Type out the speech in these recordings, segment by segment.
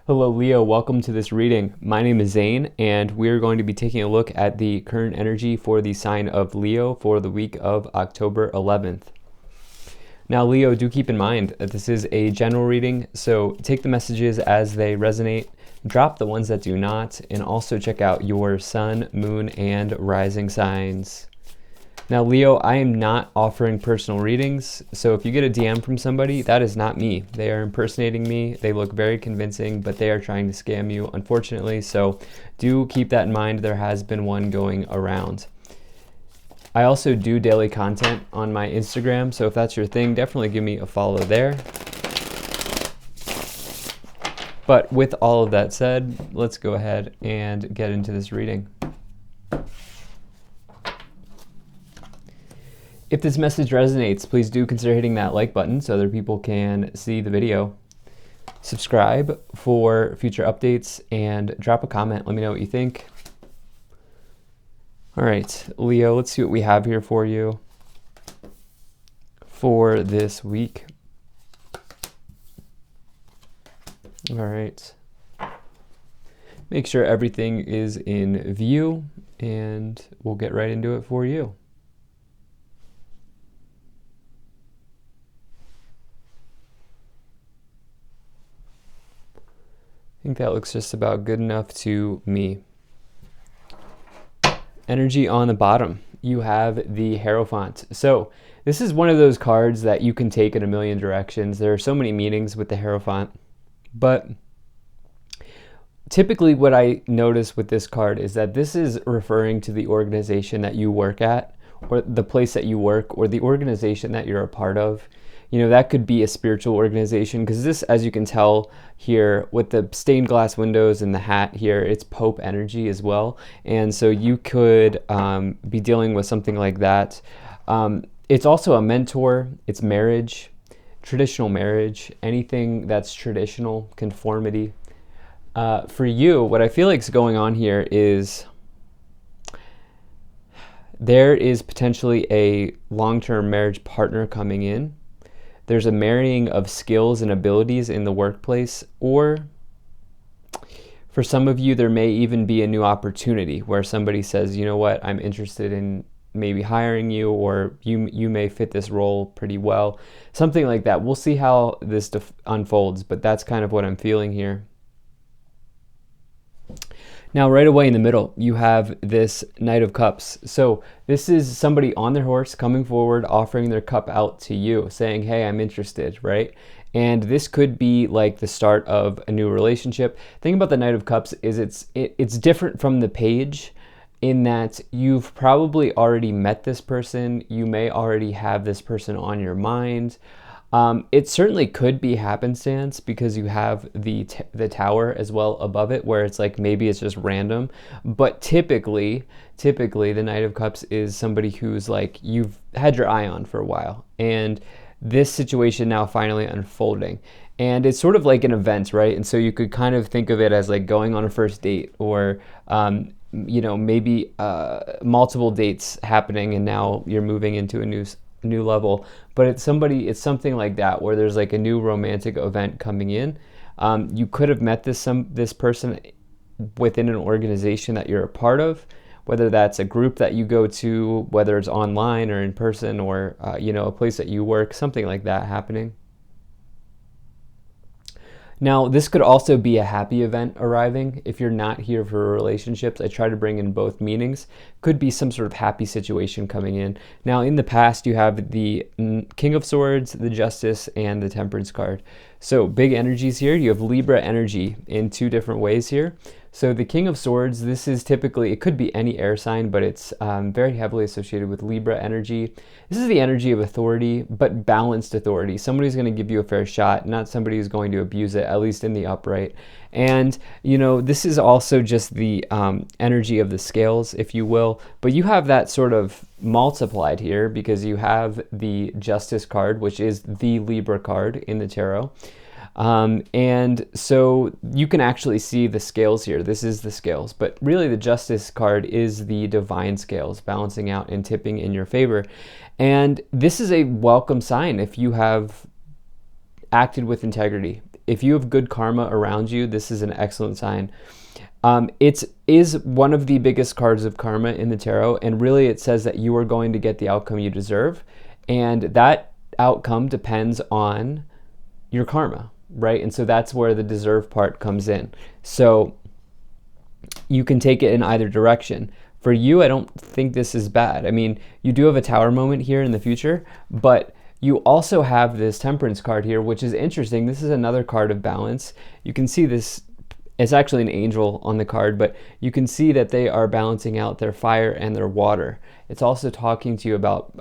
Hello Leo, welcome to this reading. My name is Zane and we're going to be taking a look at the current energy for the sign of Leo for the week of October 11th. Now Leo, do keep in mind that this is a general reading, so take the messages as they resonate, drop the ones that do not, and also check out your sun, moon, and rising signs. Now Leo, I am not offering personal readings, so if you get a DM from somebody, that is not me. They are impersonating me. They look very convincing, but they are trying to scam you, unfortunately, so do keep that in mind. There has been one going around. I also do daily content on my Instagram, so if that's your thing, definitely give me a follow there. But with all of that said, let's go ahead and get into this reading. If this message resonates, please do consider hitting that like button so other people can see the video. Subscribe for future updates and drop a comment. Let me know what you think. All right, Leo, let's see what we have here for you for this week. All right. Make sure everything is in view and we'll get right into it for you. I think that looks just about good enough to me. Energy on the bottom, you have the Hierophant. So this is one of those cards that you can take in a million directions. There are so many meanings with the Hierophant, but typically what I notice with this card is that this is referring to the organization that you work at, or the place that you work, or the organization that you're a part of. You know, that could be a spiritual organization, because this, as you can tell here with the stained glass windows and the hat here, it's Pope energy as well. And so you could be dealing with something like that. It's also a mentor, it's marriage, traditional marriage, anything that's traditional, conformity. For you, what I feel like is going on here is there is potentially a long-term marriage partner coming in. There's a marrying of skills and abilities in the workplace, or for some of you, there may even be a new opportunity where somebody says, you know what, I'm interested in maybe hiring you, or you may fit this role pretty well. Something like that. We'll see how this unfolds, but that's kind of what I'm feeling here. Now, right away in the middle, you have this Knight of Cups. So this is somebody on their horse coming forward, offering their cup out to you, saying, hey, I'm interested, right? And this could be like the start of a new relationship. The thing about the Knight of Cups is it's different from the Page in that you've probably already met this person. You may already have this person on your mind. It certainly could be happenstance because you have the tower as well above it, where it's like maybe it's just random. But typically the Knight of Cups is somebody who's like you've had your eye on for a while, and this situation now finally unfolding. And it's sort of like an event, right? And so you could kind of think of it as like going on a first date, or you know, maybe multiple dates happening, and now you're moving into a new level. But it's something like that, where there's like a new romantic event coming in. You could have met this person within an organization that you're a part of, whether that's a group that you go to, whether it's online or in person, or you know, a place that you work, something like that happening. Now, this could also be a happy event arriving. If you're not here for relationships, I try to bring in both meanings. Could be some sort of happy situation coming in. Now, in the past, you have the King of Swords, the Justice, and the Temperance card. So big energies here. You have Libra energy in two different ways here. So the King of Swords, this is typically, it could be any air sign, but it's very heavily associated with Libra energy. This is the energy of authority, but balanced authority. Somebody's going to give you a fair shot, not somebody who's going to abuse it, at least in the upright. And, you know, this is also just the energy of the scales, if you will. But you have that sort of multiplied here because you have the Justice card, which is the Libra card in the tarot. And so you can actually see the scales here. This is the scales, but really the Justice card is the divine scales balancing out and tipping in your favor. And this is a welcome sign if you have acted with integrity, if you have good karma around you, this is an excellent sign. It is one of the biggest cards of karma in the tarot, and really it says that you are going to get the outcome you deserve, and that outcome depends on your karma, right? And so that's where the deserve part comes in. So you can take it in either direction. For you, I don't think this is bad. I mean, you do have a Tower moment here in the future, but you also have this Temperance card here, which is interesting. This is another card of balance. You can see this, it's actually an angel on the card, but you can see that they are balancing out their fire and their water. It's also talking to you about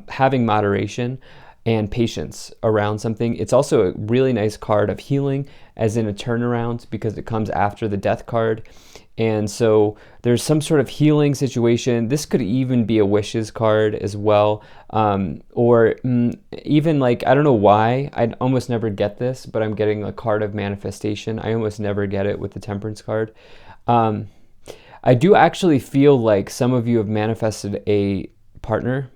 having moderation and patience around something. It's also a really nice card of healing, as in a turnaround, because it comes after the Death card. And so there's some sort of healing situation. This could even be a wishes card as well. Or even like, I don't know why, I almost never get this, but I'm getting a card of manifestation. I almost never get it with the Temperance card. I do actually feel like some of you have manifested a partner.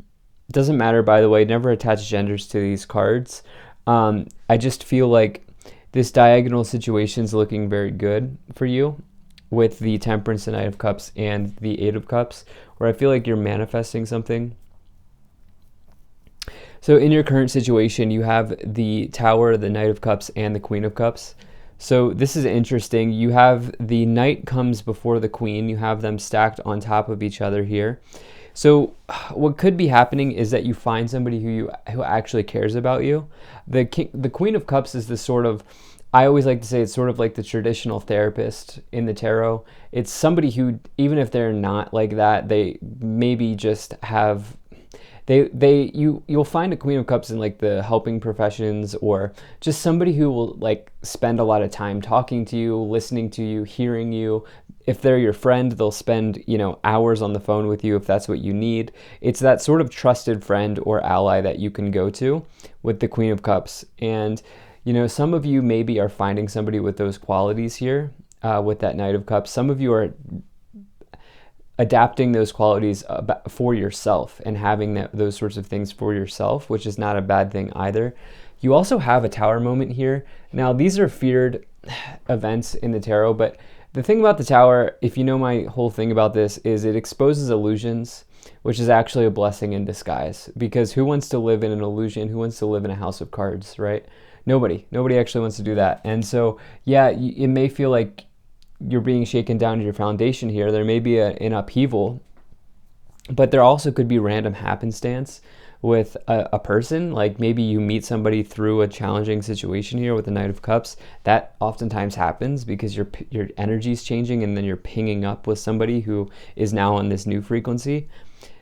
Doesn't matter, by the way, never attach genders to these cards. I just feel like this diagonal situation is looking very good for you with the Temperance, the Knight of Cups, and the Eight of Cups, where I feel like you're manifesting something. So in your current situation, you have the Tower, the Knight of Cups, and the Queen of Cups. So this is interesting. You have the Knight comes before the Queen. You have them stacked on top of each other here. So what could be happening is that you find somebody who actually cares about you. The Queen of Cups is this sort of, I always like to say, it's sort of like the traditional therapist in the tarot. It's somebody who, even if they're not like that, they maybe just have, you'll find a Queen of Cups in like the helping professions, or just somebody who will like spend a lot of time talking to you, listening to you, hearing you. If they're your friend, they'll spend, hours on the phone with you if that's what you need. It's that sort of trusted friend or ally that you can go to with the Queen of Cups. And some of you maybe are finding somebody with those qualities here, with that Knight of Cups. Some of you are adapting those qualities for yourself and having those sorts of things for yourself, which is not a bad thing either. You also have a Tower moment here. Now, these are feared events in the tarot, but the thing about the Tower, if you know my whole thing about this, is it exposes illusions, which is actually a blessing in disguise. Because who wants to live in an illusion? Who wants to live in a house of cards, right? Nobody actually wants to do that. And so, yeah, it may feel like you're being shaken down to your foundation here. There may be an upheaval, but there also could be random happenstance with a person. Like maybe you meet somebody through a challenging situation here with the Knight of Cups. That oftentimes happens because your energy is changing, and then you're pinging up with somebody who is now on this new frequency.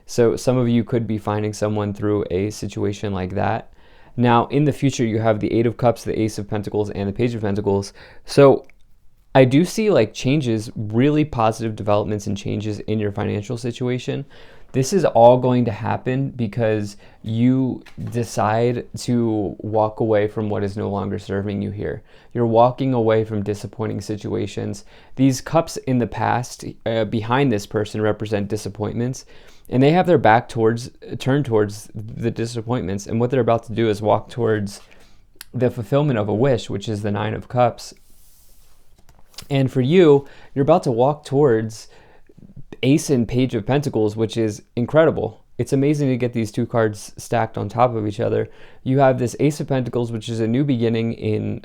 So some of you could be finding someone through a situation like that. Now, in the future, you have the Eight of Cups, the Ace of Pentacles, and the Page of Pentacles. So I do see like changes, really positive developments and changes in your financial situation. This is all going to happen because you decide to walk away from what is no longer serving you here. You're walking away from disappointing situations. These cups in the past behind this person represent disappointments, and they have their back turned towards the disappointments. And what they're about to do is walk towards the fulfillment of a wish, which is the Nine of Cups. And for you, you're about to walk towards Ace and Page of Pentacles, which is incredible. It's amazing to get these two cards stacked on top of each other. You have this Ace of Pentacles, which is a new beginning in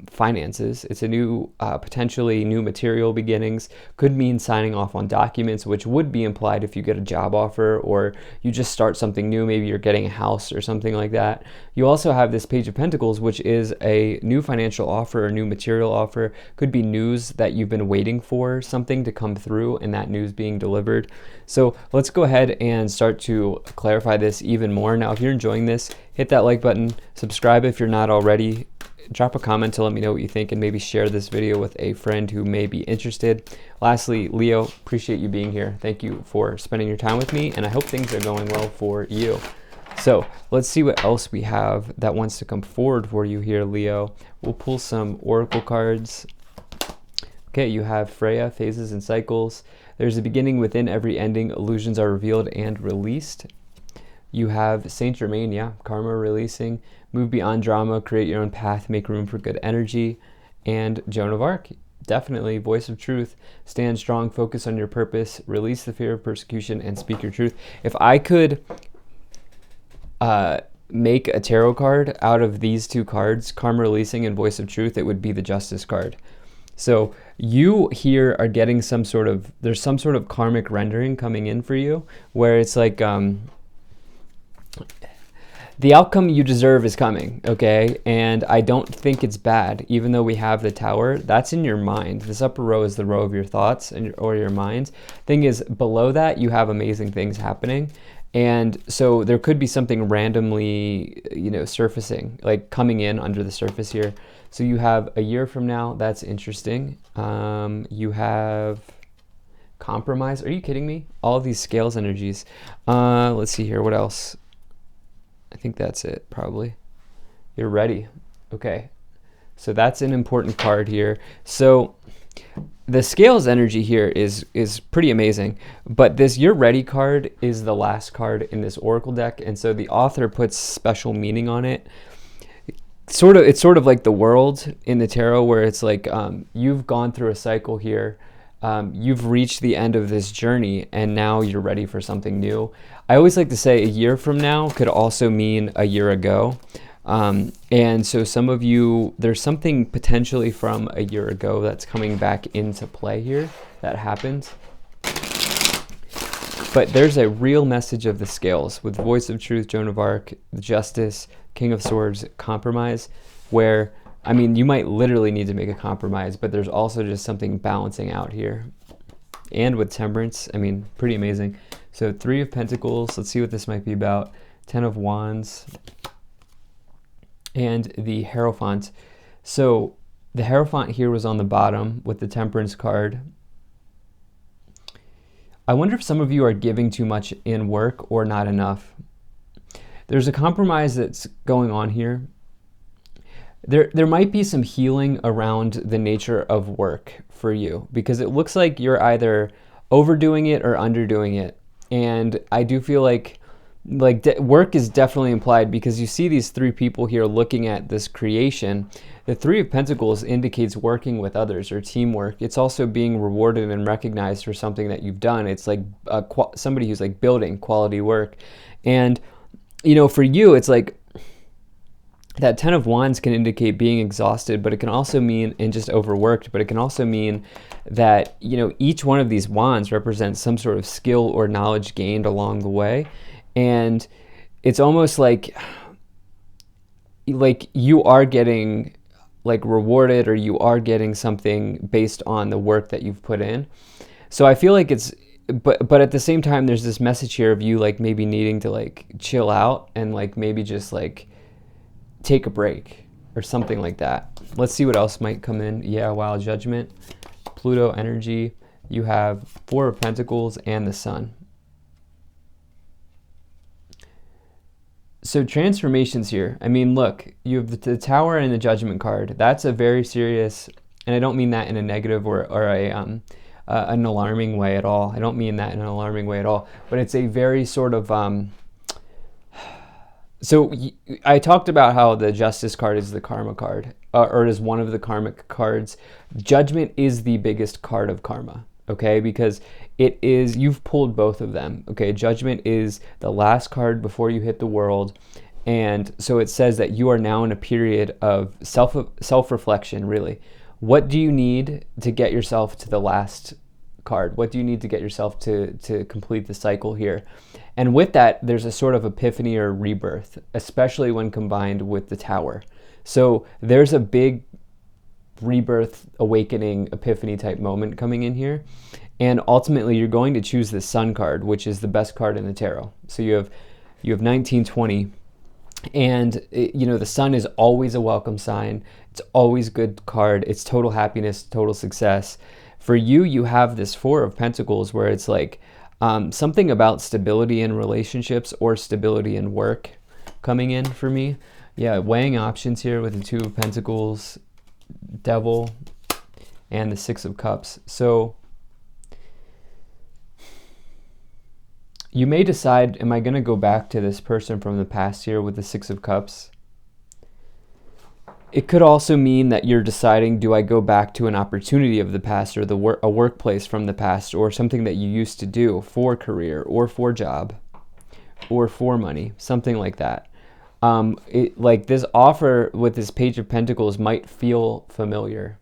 finances. It's a new, potentially new material beginnings. Could mean signing off on documents, which would be implied if you get a job offer or you just start something new. Maybe you're getting a house or something like that. You also have this Page of Pentacles, which is a new financial offer, a new material offer. Could be news that you've been waiting for something to come through and that news being delivered. So let's go ahead and start to clarify this even more. Now, if you're enjoying this, hit that like button, subscribe if you're not already, drop a comment to let me know what you think, and maybe share this video with a friend who may be interested. Lastly, Leo, appreciate you being here. Thank you for spending your time with me, and I hope things are going well for you. So let's see what else we have that wants to come forward for you here, Leo. We'll pull some oracle cards. Okay, you have Freya, phases and cycles. There's a beginning within every ending. Illusions are revealed and released. you have Saint Germain, yeah, karma releasing, move beyond drama, create your own path, make room for good energy. And Joan of Arc, definitely voice of truth, stand strong, focus on your purpose, release the fear of persecution, and speak your truth. If I could make a tarot card out of these two cards, karma releasing and voice of truth, it would be the Justice card. So you here are getting there's some sort of karmic rendering coming in for you, where it's like the outcome you deserve is coming, okay? And I don't think it's bad, even though we have the Tower. That's in your mind. This upper row is the row of your thoughts or your mind. Thing is, below that, you have amazing things happening. And so there could be something randomly, surfacing, like coming in under the surface here. So you have a year from now. That's interesting. You have compromise. Are you kidding me? All of these scales energies. Let's see here. What else? I think that's it, probably. You're ready. Okay. So that's an important card here. So the scales energy here is pretty amazing, but this you're ready card is the last card in this oracle deck, and so the author puts special meaning on it. It's sort of like the world in the tarot, where it's like you've gone through a cycle here. You've reached the end of this journey, and now you're ready for something new. I always like to say a year from now could also mean a year ago. And so some of you, there's something potentially from a year ago that's coming back into play here that happened. But there's a real message of the scales with voice of truth, Joan of Arc, Justice, King of Swords, compromise, where, I mean, you might literally need to make a compromise, but there's also just something balancing out here. And with temperance, I mean, pretty amazing. So 3 of Pentacles, let's see what this might be about. 10 of Wands, and the Hierophant. So the Hierophant here was on the bottom with the Temperance card. I wonder if some of you are giving too much in work or not enough. There's a compromise that's going on here. There might be some healing around the nature of work for you, because it looks like you're either overdoing it or underdoing it. And I do feel like work is definitely implied, because you see these 3 people here looking at this creation. The 3 of Pentacles indicates working with others or teamwork. It's also being rewarded and recognized for something that you've done. It's like somebody who's like building quality work. And, for you, it's like that 10 of Wands can indicate being exhausted, but it can also mean, and just overworked, but it can also mean that, each one of these wands represents some sort of skill or knowledge gained along the way. And it's almost like you are getting rewarded, or you are getting something based on the work that you've put in. So I feel like but at the same time, there's this message here of you maybe needing to chill out and maybe just take a break or something like that. Let's see what else might come in. Yeah, wow, Judgment, Pluto energy. You have 4 of Pentacles and the Sun. So transformations here. I mean, look, you have the Tower and the Judgment card. That's a very serious, and I don't mean that in a negative or an alarming way at all. I don't mean that in an alarming way at all. But it's a very sort of so I talked about how the Justice card is the karma card, or it is one of the karmic cards. Judgment is the biggest card of karma, okay? Because it is, you've pulled both of them, okay? Judgment is the last card before you hit the world. And so it says that you are now in a period of self-reflection, really. What do you need to get yourself to the last card? What do you need to get yourself to complete the cycle here? And with that, there's a sort of epiphany or rebirth, especially when combined with the Tower. So there's a big rebirth, awakening, epiphany type moment coming in here. And ultimately, you're going to choose the Sun card, which is the best card in the tarot. So you have 1920, and the Sun is always a welcome sign. It's always a good card. It's total happiness, total success. For you, you have this 4 of Pentacles, where it's something about stability in relationships or stability in work coming in for me. Yeah, weighing options here with the 2 of Pentacles, Devil, and the 6 of Cups. So You may decide, am I going to go back to this person from the past here with the Six of Cups? It could also mean that you're deciding, do I go back to an opportunity of the past, or a workplace from the past, or something that you used to do for career or for job or for money, something like that. Like this offer with this Page of Pentacles might feel familiar.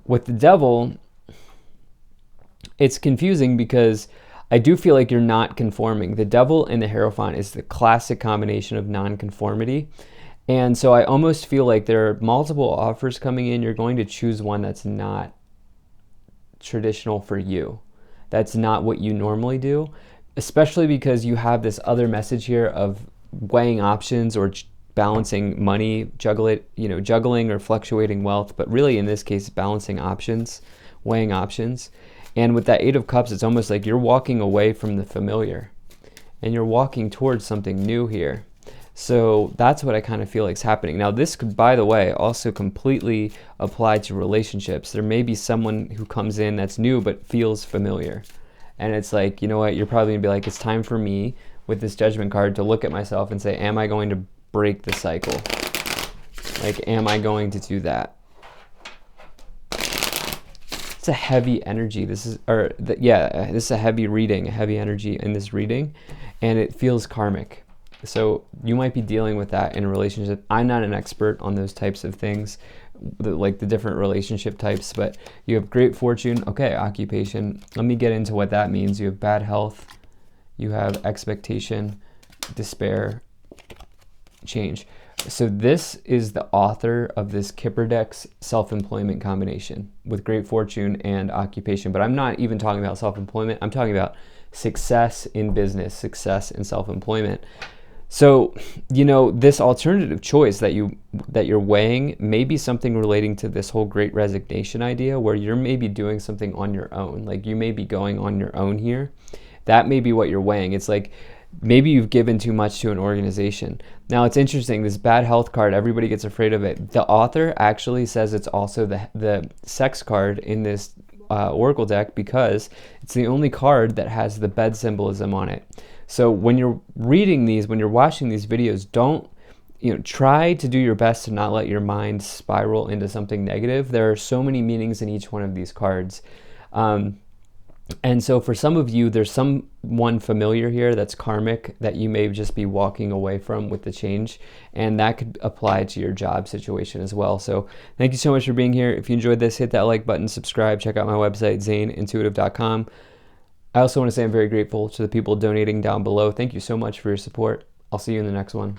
With the Devil, it's confusing because I do feel like you're not conforming. The Devil and the Hierophant is the classic combination of non-conformity. And so I almost feel like there are multiple offers coming in. You're going to choose one that's not traditional for you. That's not what you normally do, especially because you have this other message here of weighing options or balancing money, juggling or fluctuating wealth, but really in this case, balancing options, weighing options. And with that Eight of Cups, it's almost like you're walking away from the familiar and you're walking towards something new here. So that's what I kind of feel like is happening. Now, this could, by the way, also completely apply to relationships. There may be someone who comes in that's new but feels familiar. And it's like, you know what, you're probably going to be like, it's time for me with this Judgment card to look at myself and say, am I going to break the cycle? Like, am I going to do that? It's a heavy energy. This is a heavy reading, a heavy energy in this reading, and it feels karmic. So you might be dealing with that in a relationship. I'm not an expert on those types of things, like the different relationship types, but you have great fortune. Okay, occupation. Let me get into what that means. You have bad health. You have expectation, despair, change. So this is the author of this Kipper Deck's self-employment combination with great fortune and occupation. But I'm not even talking about self-employment. I'm talking about success in business, success in self-employment. So, this alternative choice that you're weighing may be something relating to this whole Great Resignation idea, where you're maybe doing something on your own. Like you may be going on your own here. That may be what you're weighing. It's like maybe you've given too much to an organization. Now, it's interesting. This bad health card, everybody gets afraid of it. The author actually says it's also the sex card in this Oracle deck because it's the only card that has the bed symbolism on it. So when you're reading these, when you're watching these videos, don't, try to do your best to not let your mind spiral into something negative. There are so many meanings in each one of these cards. And so for some of you, there's someone familiar here that's karmic that you may just be walking away from with the change. And that could apply to your job situation as well. So thank you so much for being here. If you enjoyed this, hit that like button, subscribe, check out my website, zaneintuitive.com. I also want to say I'm very grateful to the people donating down below. Thank you so much for your support. I'll see you in the next one.